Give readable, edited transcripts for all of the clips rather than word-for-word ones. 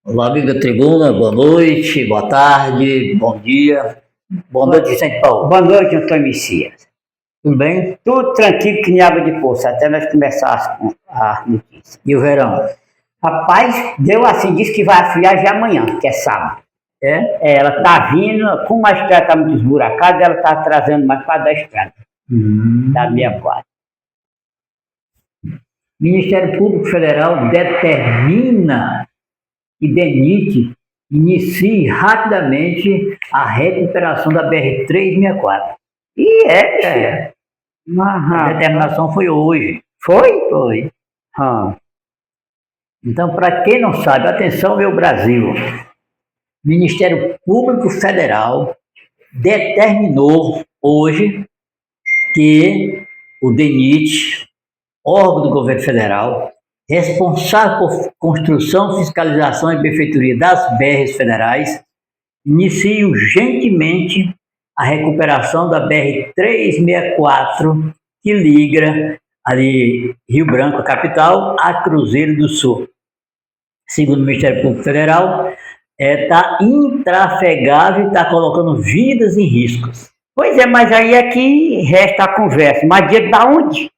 Olá, amiga Tribuna, boa noite, boa tarde, bom dia. Boa noite, Vicente Paulo. Boa noite, Antônio Messias. Tudo bem? Tudo tranquilo que nem água de poço, até nós começarmos a notícia. E o verão? Rapaz, deu assim, disse que vai afiar já amanhã, que é sábado. Ela tá vindo, como a estrada tá muito esburacada, ela tá atrasando mais para dar estrada. Da minha parte. Ministério Público Federal determina que DENIT inicie rapidamente a recuperação da BR-364. E A determinação foi hoje. Foi? Foi. Ah. Então, para quem não sabe, atenção, meu Brasil. Ministério Público Federal determinou hoje que o DENIT, órgão do governo federal, responsável por construção, fiscalização e benfeitoria das BRs federais, inicie urgentemente a recuperação da BR-364, que liga ali Rio Branco, a capital, a Cruzeiro do Sul. Segundo o Ministério Público Federal, está intrafegável e está colocando vidas em riscos. Pois é, mas aí é que resta a conversa. Mas dinheiro da onde?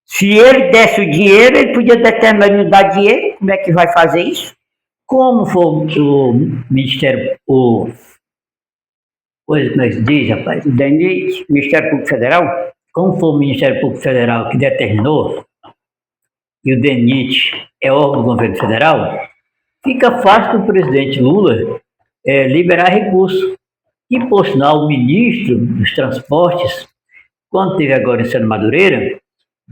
Se ele desse o dinheiro, ele podia determinar não dar dinheiro. Como é que vai fazer isso? Como foi o Ministério, como é que se diz, rapaz? O DENIT, Ministério Público Federal? Como foi o Ministério Público Federal que determinou, e o DENIT é órgão do governo federal, fica fácil do presidente Lula liberar recurso. E, por sinal, o ministro dos Transportes, quando esteve agora em Sena Madureira,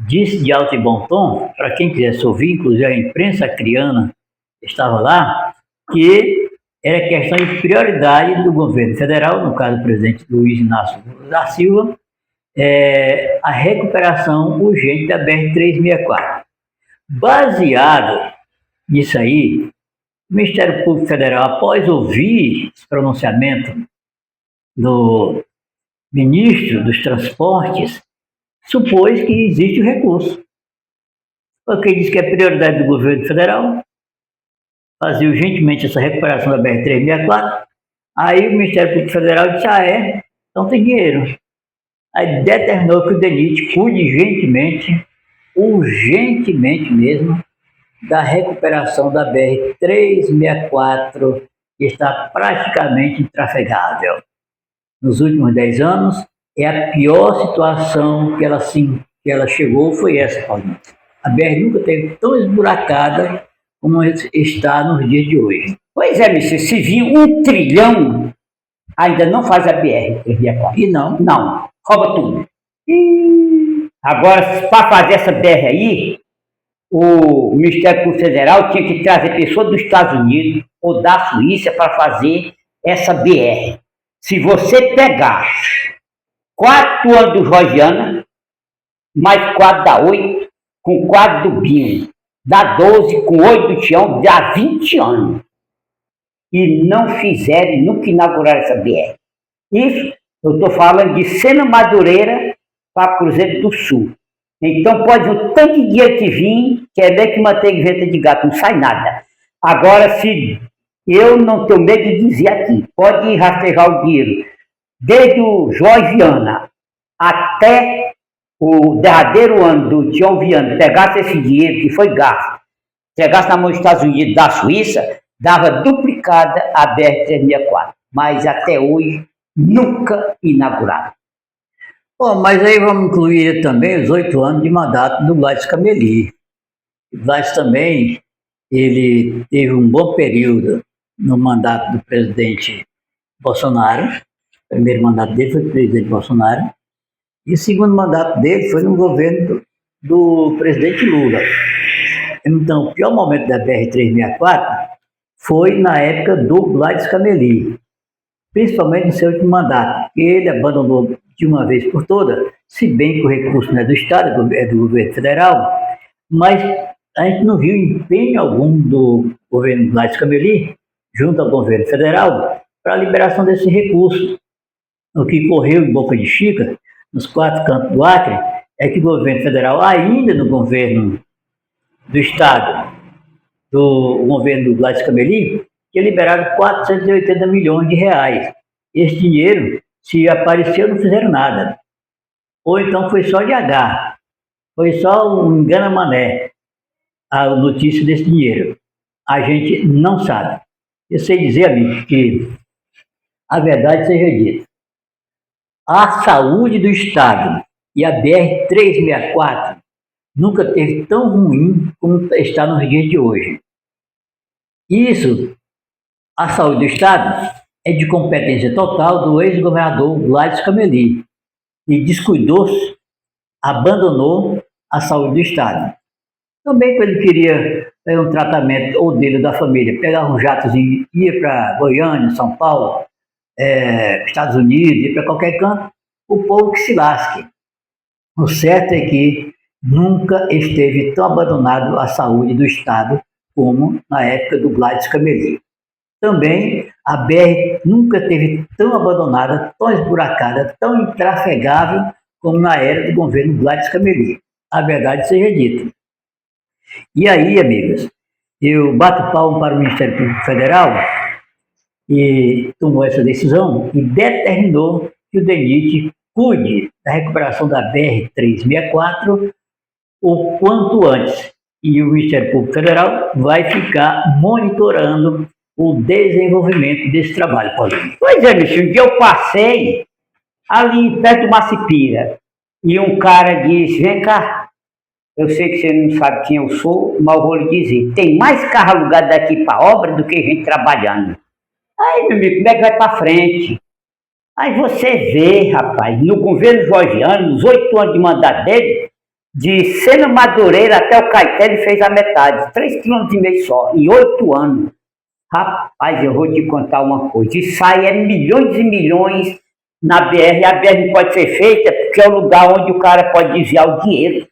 disse de alto e bom tom, para quem quisesse ouvir, inclusive a imprensa acriana estava lá, que era questão de prioridade do governo federal, no caso do presidente Luiz Inácio Lula da Silva, a recuperação urgente da BR-364. Baseado nisso aí, o Ministério Público Federal, após ouvir esse pronunciamento do ministro dos Transportes, supôs que existe o recurso. Porque diz que é prioridade do governo federal fazer urgentemente essa recuperação da BR-364. Aí o Ministério Público Federal disse, então tem dinheiro. Aí determinou que o DENIT cuide urgentemente mesmo, da recuperação da BR-364, que está praticamente intrafegável. Nos últimos 10 anos, a pior situação que ela chegou foi essa, Paulinho. A BR nunca esteve tão esburacada como está nos dias de hoje. Pois é, Messias, se vir 1 trilhão, ainda não faz a BR-364. E não? Não, rouba tudo. Agora, para fazer essa BR aí, o Ministério Público Federal tinha que trazer pessoas dos Estados Unidos ou da Suíça para fazer essa BR. Se você pegar 4 anos do Rosiana, mais 4 dá 8, com 4 do Binho, dá 12, com 8 do Tião, dá 20 anos. E não fizeram, nunca inauguraram essa BR. Isso, eu estou falando de Sena Madureira para Cruzeiro do Sul. Então pode o tanto de dinheiro que vir, que é bem que manteiga e venta de gato, não sai nada. Agora, se eu não tenho medo de dizer aqui, pode rastejar o dinheiro, desde o Jorge Viana até o derradeiro ano do Tião Viana, pegasse esse dinheiro que foi gasto, pegasse na mão dos Estados Unidos, da Suíça, dava duplicada a BR-364. Mas até hoje, nunca inaugurado. Bom, mas aí vamos incluir também os 8 anos de mandato do Gladys Cameli. O Gladys também, ele teve um bom período no mandato do presidente Bolsonaro. O primeiro mandato dele foi o presidente Bolsonaro. E o segundo mandato dele foi no governo do presidente Lula. Então, o pior momento da BR-364 foi na época do Gladys Cameli, principalmente no seu último mandato, que ele abandonou de uma vez por todas, se bem que o recurso não é do Estado, é do governo federal, mas a gente não viu empenho algum do governo Gladys Cameli, junto ao governo federal, para a liberação desse recurso. O que correu em boca de Chica, nos 4 cantos do Acre, é que o governo federal, ainda no governo do Estado, do governo do Gladys Cameli, tinha liberado 480 milhões de reais. Esse dinheiro, se apareceu, não fizeram nada. Ou então foi só de H. Foi só um engana-mané a notícia desse dinheiro. A gente não sabe. Eu sei dizer, amigo, que a verdade seja dita. A saúde do Estado e a BR-364 nunca esteve tão ruim como está nos dias de hoje. Isso, a saúde do Estado, é de competência total do ex-governador Gladys Cameli, e descuidou-se, abandonou a saúde do Estado. Também quando ele queria um tratamento, ou dele ou da família, pegava um jatozinho, ia para Goiânia, São Paulo, Estados Unidos, ia para qualquer canto, o povo que se lasque. O certo é que nunca esteve tão abandonado a saúde do Estado como na época do Gladys Cameli. Também a BR nunca esteve tão abandonada, tão esburacada, tão intrafegável como na era do governo Gladys Cameli. A verdade seja dita. E aí, amigos, eu bato palmo para o Ministério Público Federal e tomou essa decisão e determinou que o DENIT cuide da recuperação da BR-364 o quanto antes. E o Ministério Público Federal vai ficar monitorando o desenvolvimento desse trabalho, Paulinho. Pois é, bicho, um dia eu passei ali perto do Macipira e um cara disse, vem cá, eu sei que você não sabe quem eu sou, mas eu vou lhe dizer, tem mais carro alugado daqui para obra do que gente trabalhando. Aí, meu amigo, como é que vai para frente? Aí você vê, rapaz, no governo georgiano, nos 8 anos de mandato dele, de Sena Madureira até o Caeté, ele fez a metade, 3,5 km só, em 8 anos. Rapaz, eu vou te contar uma coisa, isso aí é milhões e milhões na BR, e a BR não pode ser feita porque é o lugar onde o cara pode desviar o dinheiro.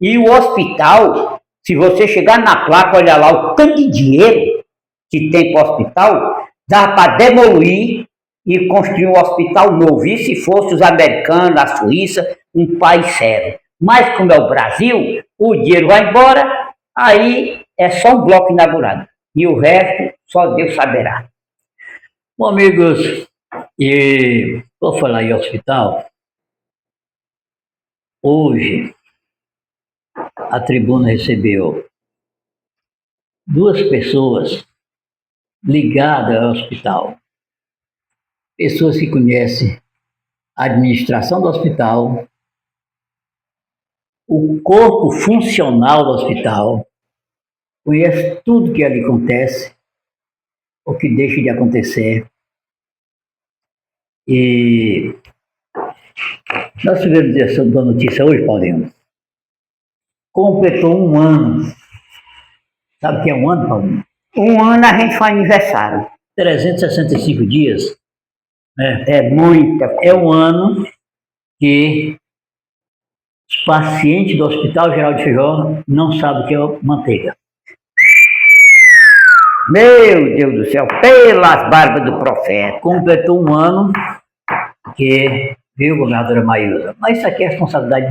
E o hospital, se você chegar na placa, olha lá o tanto de dinheiro que tem para o hospital, dá para demolir e construir um hospital novo. E se fosse os americanos, a Suíça, um país sério. Mas como é o Brasil, o dinheiro vai embora, aí é só um bloco inaugurado. E o resto, só Deus saberá. Bom, amigos, e vou falar em hospital. Hoje, a tribuna recebeu 2 pessoas ligadas ao hospital. Pessoas que conhecem a administração do hospital, o corpo funcional do hospital, conhece tudo que ali acontece, o que deixa de acontecer. E nós tivemos essa notícia hoje, Paulinho. Completou 1 ano. Sabe o que é 1 ano, Paulinho? 1 ano a gente faz aniversário. 365 dias. Né? É muita. É 1 ano que os pacientes do Hospital Geral de Feijó não sabem o que é manteiga. Meu Deus do céu, pelas barbas do profeta. Completou 1 ano que veio governadora Maísa. Mas isso aqui é responsabilidade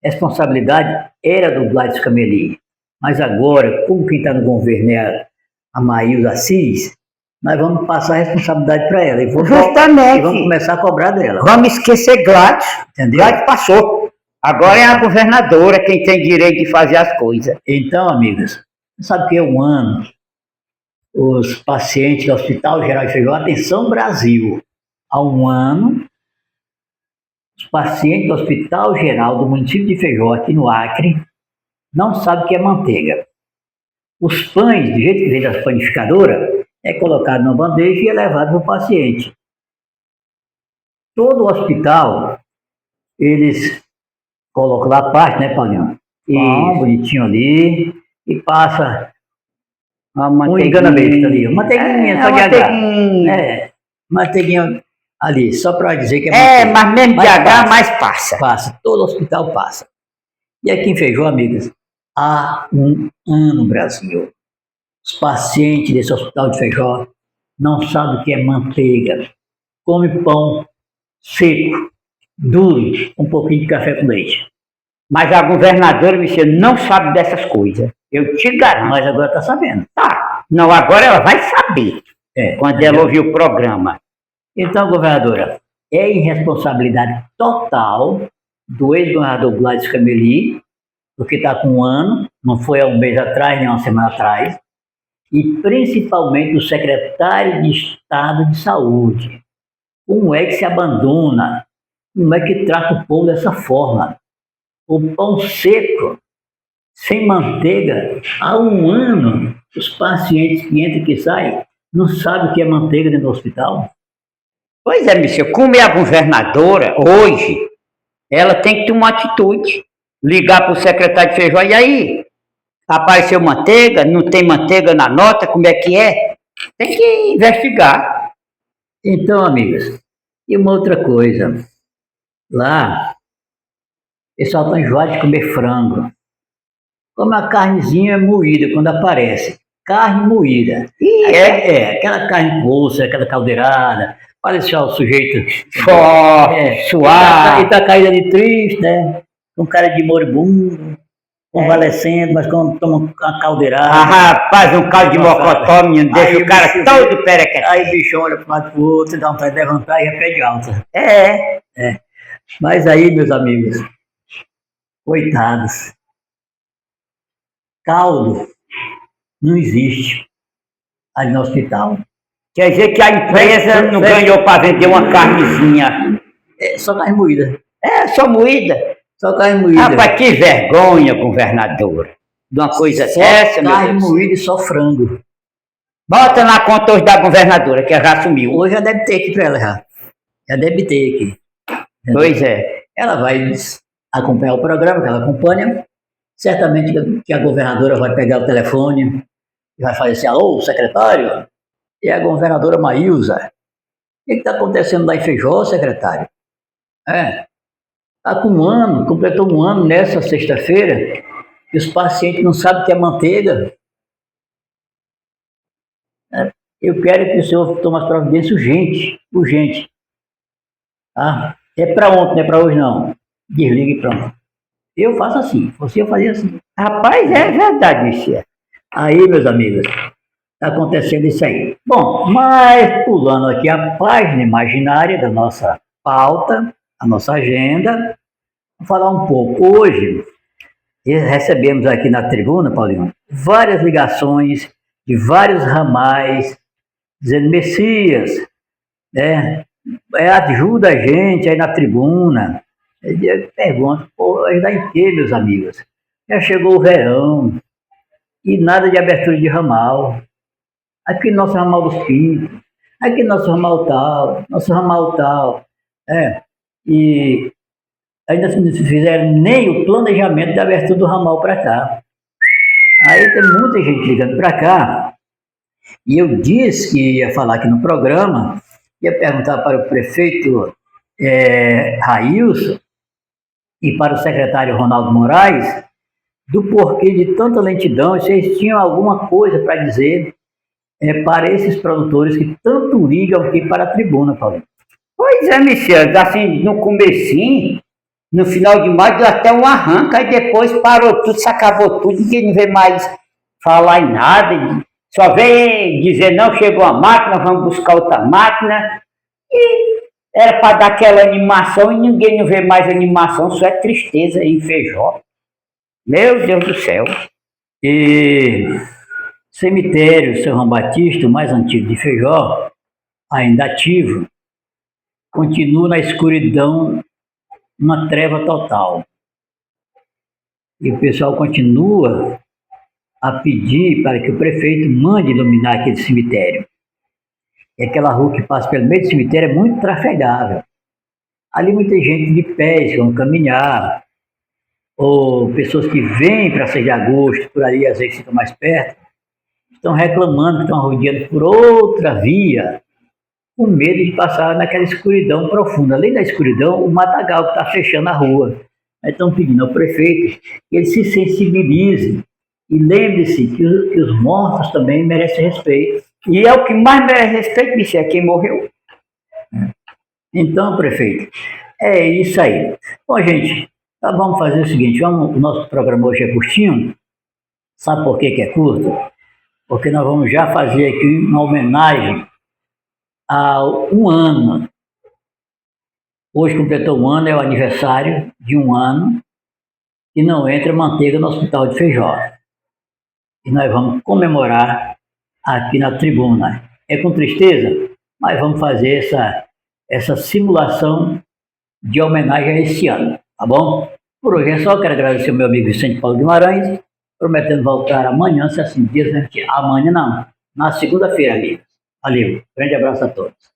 responsabilidade era do Gladys Cameli. Mas agora, como quem está no governo é a Maísa Assis, nós vamos passar a responsabilidade para ela. Justamente. E vamos começar a cobrar dela. Vamos esquecer Gladys. Entendeu? Gladys passou. Agora é a governadora quem tem direito de fazer as coisas. Então, amigos, sabe o que é 1 ano? Os pacientes do Hospital Geral de Feijó, atenção Brasil, há 1 ano, os pacientes do Hospital Geral do município de Feijó, aqui no Acre, não sabem o que é manteiga. Os pães, do jeito que vem das panificadoras, é colocado na bandeja e é levado para o paciente. Todo o hospital, eles colocam lá a parte, né, Paulinho? Pão bonitinho ali, e passa um engana-besta ali. Uma manteiguinha, só de H. Manteiguinha ali, só para dizer que é manteiga. Mas mesmo de H, mais passa. Passa, todo hospital passa. E aqui em Feijó, amigos, há 1 ano, Brasil, os pacientes desse hospital de Feijó não sabem o que é manteiga. Come pão seco, duro, um pouquinho de café com leite. Mas a governadora, Michel, não sabe dessas coisas. Eu te garanto. Mas agora está sabendo. Tá. Não, agora ela vai saber. Quando ela ouvir o programa. Então, governadora, é irresponsabilidade total do ex-governador Gladys Cameli, porque está com 1 ano, não foi há um mês atrás, nem uma semana atrás, e principalmente do secretário de Estado de Saúde. Como é que se abandona? Como é que trata o povo dessa forma? O pão seco, sem manteiga, há 1 ano, os pacientes que entram e que saem não sabem o que é manteiga dentro do hospital. Pois é, Michel, como é a governadora, hoje, ela tem que ter uma atitude. Ligar para o secretário de feijão, e aí? Apareceu manteiga? Não tem manteiga na nota? Como é que é? Tem que investigar. Então, amigos, e uma outra coisa. Lá, o pessoal está enjoado de comer frango. Como a carnezinha moída quando aparece. Carne moída. Aquela carne com osso, aquela caldeirada, para deixar o sujeito suar. E tá caída de triste, né? Com cara de moribundo, convalescendo, mas quando toma uma caldeirada. Rapaz, um caldo de mocotó, menino, deixa o cara todo perequete. Aí o bichão olha para um lado pro outro, dá vontade de levantar e é pé de alta. É. Mas aí, meus amigos, coitados, caldo não existe ali no hospital. Quer dizer que a empresa não ganhou para vender uma carnezinha. É só carne moída. Só moída. Só carne moída. Rapaz, que vergonha, governadora. De uma coisa dessa, meu Deus. Carne moída e só frango. Bota na conta hoje da governadora, que ela já assumiu. Hoje já deve ter aqui para ela já. Já deve ter aqui. Pois é. Ela vai acompanhar o programa, que ela acompanha. Certamente que a governadora vai pegar o telefone e vai fazer assim: alô, secretário? E a governadora Maílza. O que está acontecendo lá em Feijó, secretário? Está com 1 ano, completou 1 ano nessa sexta-feira, e os pacientes não sabem o que é manteiga. Eu quero que o senhor tome as providências urgente. Tá? É para ontem, não é para hoje não. Desliga e pronto. Eu faço assim, eu fazia assim. Rapaz, é verdade, Michel. Aí, meus amigos, está acontecendo isso aí. Bom, mas pulando aqui a página imaginária da nossa pauta, a nossa agenda, vou falar um pouco. Hoje, recebemos aqui na tribuna, Paulinho, várias ligações de vários ramais, dizendo: Messias, ajuda a gente aí na tribuna. Eu pergunto: ajudar em quê, meus amigos? Já chegou o verão e nada de abertura de ramal. Aqui nosso ramal dos Pintos, aqui nosso ramal tal. E ainda não fizeram nem o planejamento de abertura do ramal para cá. Aí tem muita gente ligando para cá, e eu disse que ia falar aqui no programa, ia perguntar para o prefeito Railson e para o secretário Ronaldo Moraes do porquê de tanta lentidão, se eles tinham alguma coisa para dizer para esses produtores que tanto ligam aqui para a tribuna, Paulinho. Pois é, Michel, assim, no comecinho, no final de maio, deu até um arranque, aí depois parou tudo, se acabou tudo, ninguém não vê mais falar em nada, só vem dizer: não, chegou a máquina, vamos buscar outra máquina, e era para dar aquela animação e ninguém não vê mais animação, só é tristeza aí em Feijó. Meu Deus do céu. E cemitério São João Batista, o mais antigo de Feijó, ainda ativo, continua na escuridão, uma treva total. E o pessoal continua a pedir para que o prefeito mande iluminar aquele cemitério. E aquela rua que passa pelo meio do cemitério é muito trafegável. Ali muita gente de pés vão caminhar, ou pessoas que vêm para 6 de agosto, por ali às vezes ficam mais perto, estão reclamando que estão rodeando por outra via, com medo de passar naquela escuridão profunda. Além da escuridão, o matagal que está fechando a rua. Estão pedindo ao prefeito que ele se sensibilize e lembre-se que os mortos também merecem respeito. E é o que mais merece respeito, Michel, é quem morreu. Então, prefeito, é isso aí. Bom, gente, vamos fazer o seguinte, o nosso programa hoje é curtinho. Sabe por que é curto? Porque nós vamos já fazer aqui uma homenagem a um ano. Hoje completou um ano, é o aniversário de um ano que não entra manteiga no Hospital de Feijó. E nós vamos comemorar aqui na tribuna. É com tristeza, mas vamos fazer essa simulação de homenagem a esse ano, tá bom? Por hoje é só, quero agradecer ao meu amigo Vicente Paulo Guimarães, prometendo voltar amanhã, se assim Deus, né? Amanhã não, na segunda-feira, amigos. Valeu, grande abraço a todos.